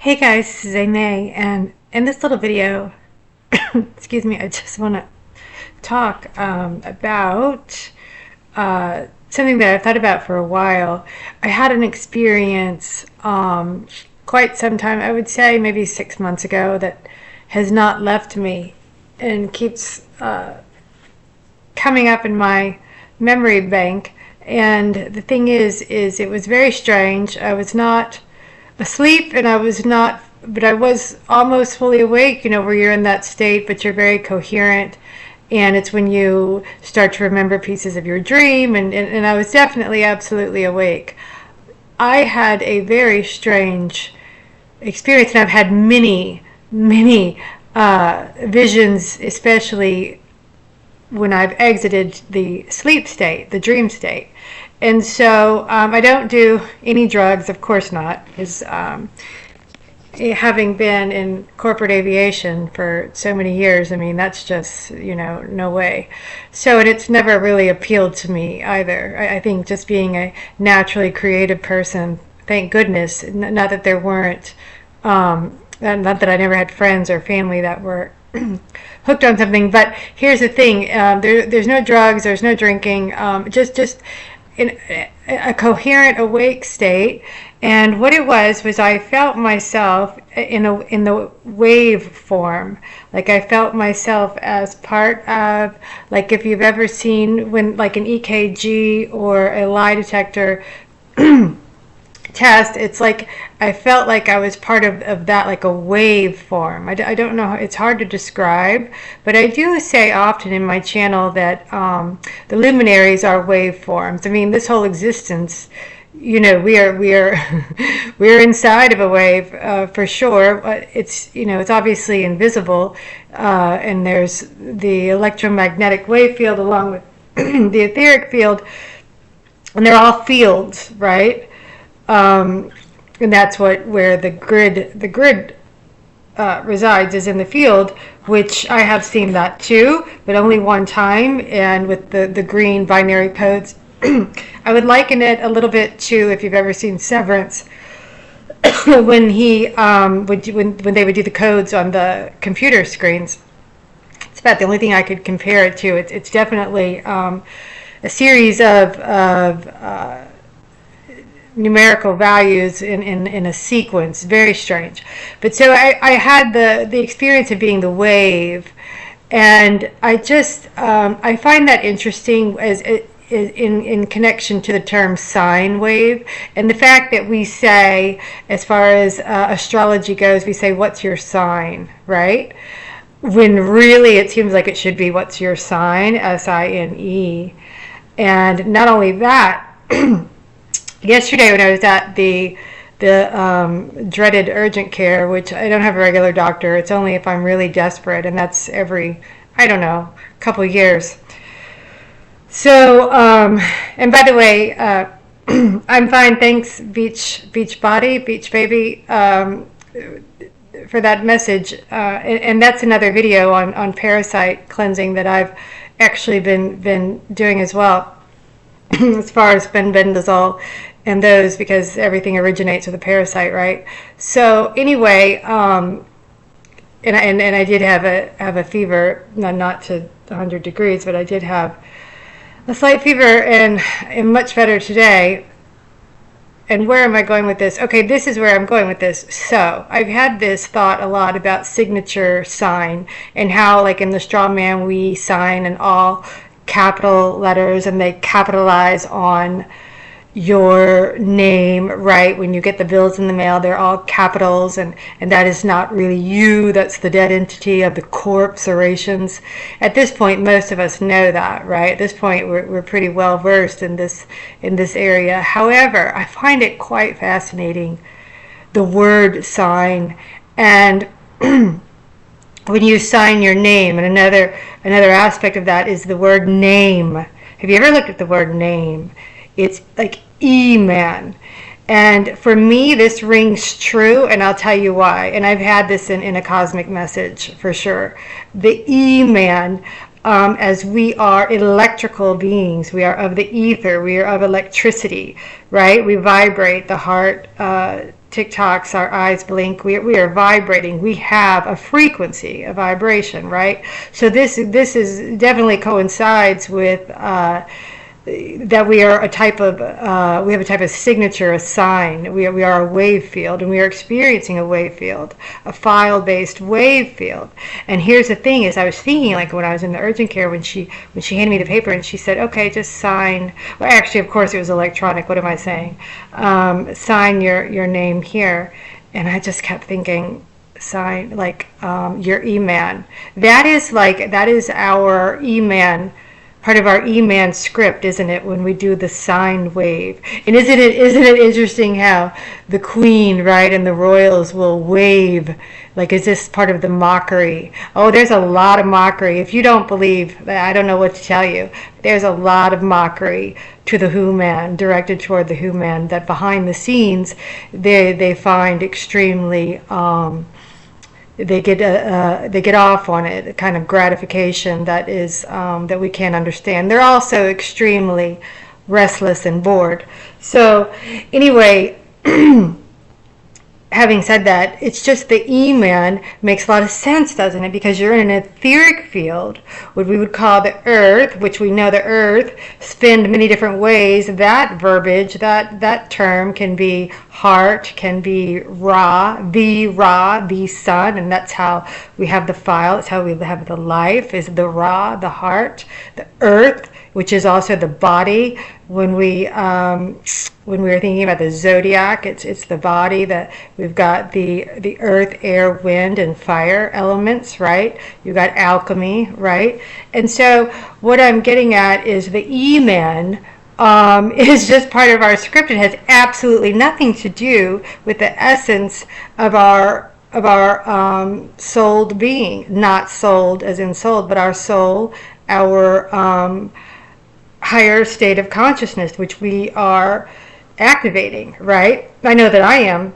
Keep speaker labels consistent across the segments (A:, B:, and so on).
A: Hey guys, this is Amay, and in this little video, excuse me, I just want to talk about something that I've thought about for a while. I had an experience quite some time, I would say maybe 6 months ago, that has not left me and keeps coming up in my memory bank. And the thing is it was very strange. I was not asleep and I was not, but I was almost fully awake, where you're in that state, but you're very coherent. And it's when you start to remember pieces of your dream. And I was definitely absolutely awake. I had a very strange experience, and I've had many visions, especially when I've exited the sleep state, the dream state. And so I don't do any drugs, of course not, because having been in corporate aviation for so many years, I mean, that's just, no way. So, and it's never really appealed to me either. I think just being a naturally creative person, thank goodness, not that there weren't, not that I never had friends or family that were hooked on something. But here's the thing: there's no drugs, there's no drinking, just in a coherent, awake state. And what it was I felt myself in the wave form. Like I felt myself as part of, like if you've ever seen when like an EKG or a lie detector test, it's like I felt like I was part of that, like a wave form. I don't know, it's hard to describe, but I do say often in my channel that the luminaries are waveforms. I mean, this whole existence, we are we're inside of a wave, for sure. It's obviously invisible, and there's the electromagnetic wave field along with the etheric field, and they're all fields, right? And that's where the grid resides, is in the field, which I have seen that too, but only one time, and with the green binary codes. I would liken it a little bit to, if you've ever seen Severance, when he when they would do the codes on the computer screens. It's about the only thing I could compare it to. It's definitely a series of numerical values in a sequence. Very strange. But so I had the experience of being the wave, and I just I find that interesting as in connection to the term sine wave, and the fact that we say, as far as astrology goes, we say, what's your sign, right? When really it seems like it should be, what's your sign, SINE. And not only that, yesterday when I was at the dreaded urgent care, which I don't have a regular doctor, it's only if I'm really desperate, and that's every, I don't know, couple of years. So, and by the way, I'm fine, thanks, beach baby, for that message. And that's another video on parasite cleansing that I've actually been doing as well, as far as benzodiazole and those, because everything originates with a parasite, right? So anyway, and I did have a fever, not to 100 degrees, but I did have a slight fever, and am much better today. And where am I going with this? Okay, this is where I'm going with this. So I've had this thought a lot about signature sign, and how, like in the straw man, we sign in all capital letters, and they capitalize on your name, right? When you get the bills in the mail, they're all capitals, and that is not really you. That's the dead entity of the corporations. At this point, most of us know that, right? At this point, we're pretty well versed in this area. However, I find it quite fascinating, the word sign, and when you sign your name. And another aspect of that is the word name. Have you ever looked at the word name? It's like E-man. And for me, this rings true, and I'll tell you why. And I've had this in a cosmic message, for sure. The E-man, as we are electrical beings, we are of the ether, we are of electricity, right? We vibrate. The heart tick-tocks, our eyes blink, we are vibrating. We have a frequency, a vibration, right? So this is definitely coincides with that we are a type of we have a type of signature, a sign. We are a wave field, and we are experiencing a wave field, a file-based wave field. And here's the thing: is I was thinking, like when I was in the urgent care, when she handed me the paper and she said, "Okay, just sign." Well, actually, of course, it was electronic. What am I saying? Sign your name here, and I just kept thinking, sign like your E-man. That is our E-man. Part of our E-man script, isn't it, when we do the sine wave? And isn't it interesting how the queen, right, and the royals will wave? Like, is this part of the mockery? Oh, there's a lot of mockery. If you don't believe, I don't know what to tell you. There's a lot of mockery to the Who-man, directed toward the Who-man, that behind the scenes they find extremely they get off on it, a kind of gratification that is that we can't understand. They're also extremely restless and bored. So anyway, having said that, it's just the E-man makes a lot of sense, doesn't it? Because you're in an etheric field, what we would call the earth, which we know the earth spin many different ways. That verbiage, that term can be heart, can be Ra, the sun, and that's how we have the file. It's how we have the life, is the Ra, the heart, the earth, which is also the body. When we were thinking about the zodiac, it's the body. That we've got the earth, air, wind, and fire elements, right? You've got alchemy, right? And so what I'm getting at is the E-man is just part of our script. It has absolutely nothing to do with the essence of our souled being. Not souled as in souled, but our soul, our higher state of consciousness, which we are activating, right? I know that I am.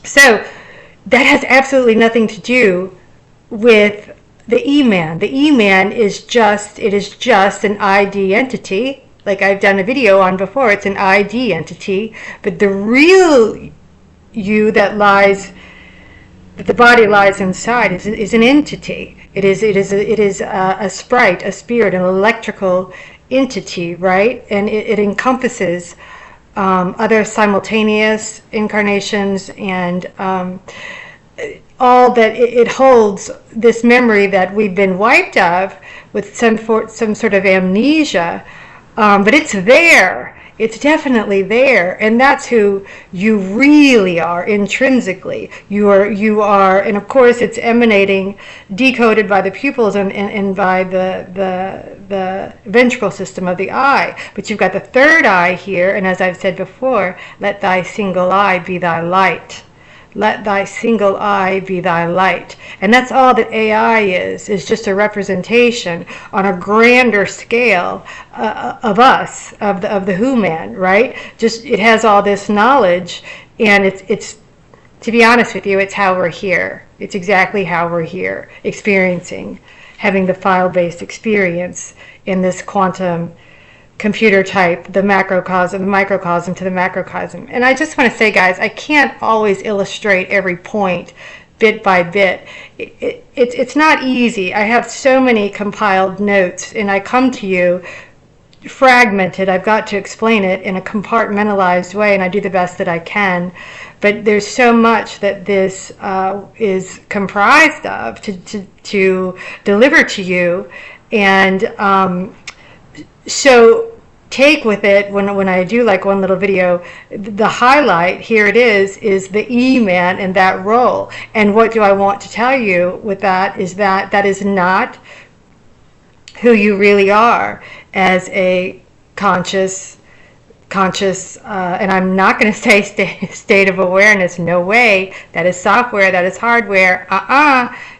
A: So that has absolutely nothing to do with the E-man. The E-man is just an ID entity, like I've done a video on before. It's an ID entity, but the real you that the body lies inside is an entity. It is a sprite, a spirit, an electrical entity, right? And it encompasses other simultaneous incarnations, and all that it holds, this memory that we've been wiped of with some sort of amnesia, but it's there. It's definitely there, and that's who you really are intrinsically. You are, and of course, it's emanating, decoded by the pupils and by the ventral system of the eye. But you've got the third eye here, and as I've said before, let thy single eye be thy light. Let thy single eye be thy light. And that's all that AI is just a representation on a grander scale of us, of the Who-man, right? Just, it has all this knowledge, and it's to be honest with you, it's how we're here. It's exactly how we're here, experiencing, having the file-based experience in this quantum computer type, the macrocosm, the microcosm to the macrocosm. And I just want to say, guys, I can't always illustrate every point bit by bit. It's not easy. I have so many compiled notes, and I come to you fragmented. I've got to explain it in a compartmentalized way, and I do the best that I can. But there's so much that this is comprised of to deliver to you, and so take with it, when I do like one little video, the highlight, here it is the E-man and that role. And what do I want to tell you with that is that is not who you really are as a conscious, and I'm not going to say state of awareness. No way. That is software. That is hardware.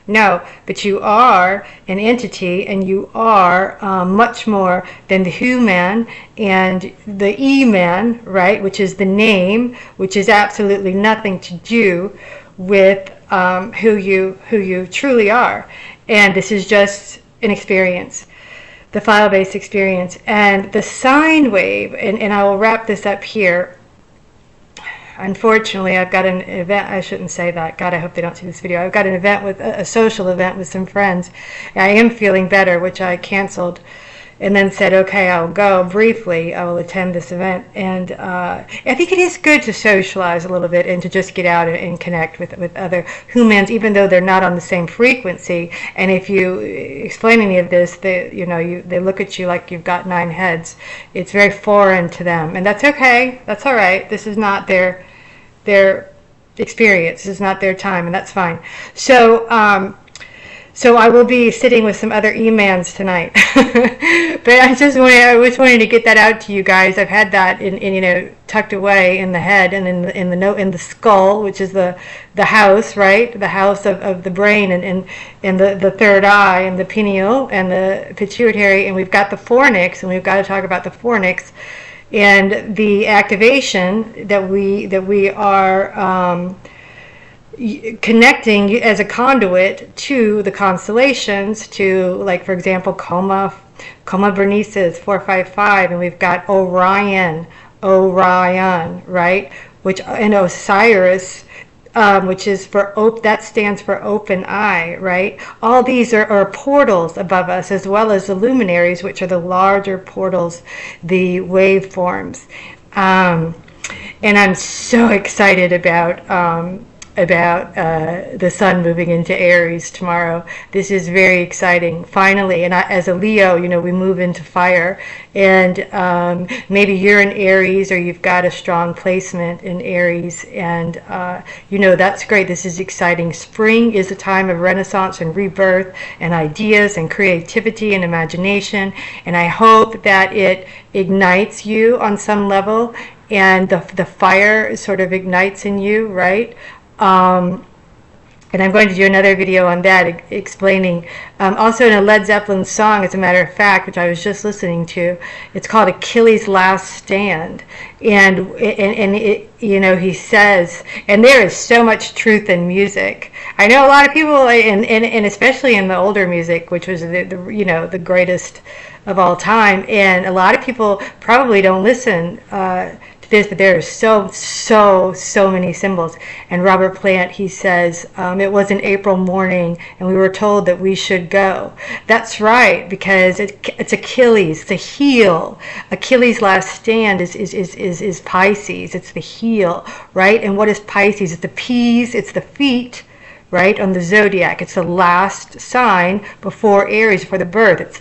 A: No, but you are an entity, and you are much more than the Who-man and the E-man, right? Which is the name, which is absolutely nothing to do with who you truly are. And this is just an experience, the file-based experience. And the sine wave, and I will wrap this up here. unfortunately, I've got an event. I shouldn't say that. God, I hope they don't see this video. I've got an event with a social event with some friends. I am feeling better, which I canceled, and then said, okay, I'll go briefly. I will attend this event. And I think it is good to socialize a little bit and to just get out and connect with other humans, even though they're not on the same frequency. And if you explain any of this, they look at you like you've got 9 heads. It's very foreign to them. And that's okay. That's all right. This is not their experience. This is not their time, and that's fine. So I will be sitting with some other E-mans tonight. But I just wanted to get that out to you guys. I've had that in tucked away in the head and in the skull, which is the house, right? The house of the brain and the third eye and the pineal and the pituitary, and we've got the fornix, and we've got to talk about the fornix and the activation that we are connecting as a conduit to the constellations, to, like, for example, Coma Berenices 455, and we've got Orion, right, and Osiris, which is that stands for open eye, right? All these are portals above us, as well as the luminaries, which are the larger portals, the waveforms. And I'm so excited about the sun moving into Aries tomorrow. This is very exciting, finally. And as a Leo, we move into fire. And maybe you're in Aries, or you've got a strong placement in Aries. And, that's great. This is exciting. Spring is a time of renaissance and rebirth and ideas and creativity and imagination. And I hope that it ignites you on some level, and the fire sort of ignites in you, right? And I'm going to do another video on that, explaining, also in a Led Zeppelin song, as a matter of fact, which I was just listening to. It's called Achilles' Last Stand, and it, he says, and there is so much truth in music. I know a lot of people, and especially in the older music, which was the greatest of all time, and a lot of people probably don't listen this, but there are so many symbols. And Robert Plant, he says, it was an April morning and we were told that we should go. That's right, because it's Achilles, the heel. Achilles' last stand is Pisces. It's the heel, right? And what is Pisces? It's the P's, it's the feet, right, on the zodiac. It's the last sign before Aries, before the birth. It's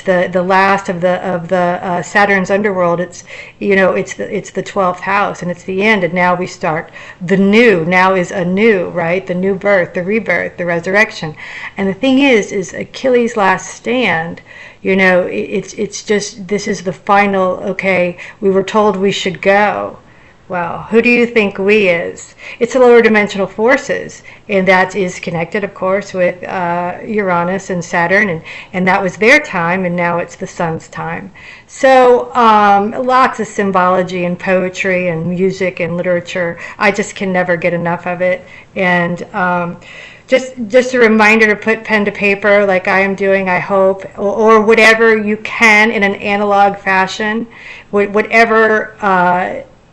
A: the last of the Saturn's underworld. It's the 12th house, and it's the end. And now we start the new. Now is a new, right? The new birth, the rebirth, the resurrection. And the thing is Achilles' last stand. It's just, this is the final. Okay, we were told we should go. Well, who do you think we is? It's the lower dimensional forces, and that is connected, of course, with Uranus and Saturn, and that was their time, and now it's the sun's time. So lots of symbology and poetry and music and literature. I just can never get enough of it. And just a reminder to put pen to paper, like I am doing, I hope, or whatever you can in an analog fashion, whatever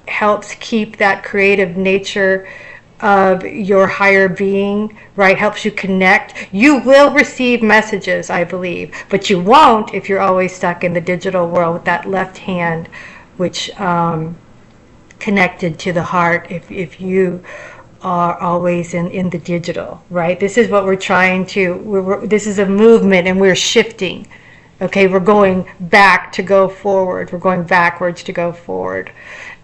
A: helps keep that creative nature of your higher being, right? Helps you connect. You will receive messages, I believe, but you won't if you're always stuck in the digital world with that left hand, which connected to the heart. If you are always in the digital, right? This is what we're trying to. This is a movement, and we're shifting. Okay, we're going back to go forward. We're going backwards to go forward.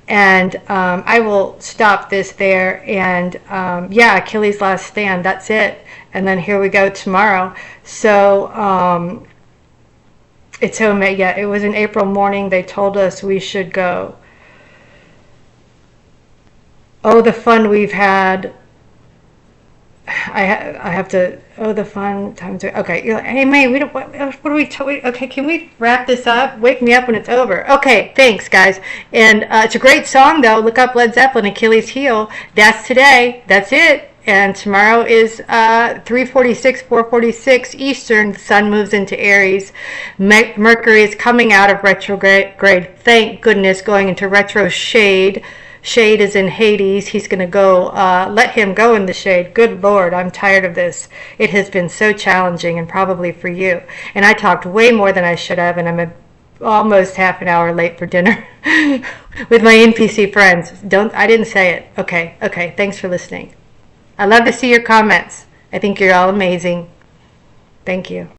A: And I will stop this there. And Achilles' last stand, that's it. And then here we go tomorrow. So it was an April morning. They told us we should go. Oh, the fun we've had. I have to. Oh, the fun times. Okay. Hey, May. What are we? Okay. Can we wrap this up? Wake me up when it's over. Okay. Thanks, guys. And it's a great song, though. Look up Led Zeppelin, Achilles' Heel. That's today. That's it. And tomorrow is 3:46, 4:46 Eastern. The sun moves into Aries. Mercury is coming out of retrograde. Thank goodness, going into retro shade. shade is in Hades. He's going to go, let him go in the shade. Good Lord, I'm tired of this. It has been so challenging, and probably for you. And I talked way more than I should have, and I'm almost half an hour late for dinner with my NPC friends. I didn't say it. Okay. Thanks for listening. I love to see your comments. I think you're all amazing. Thank you.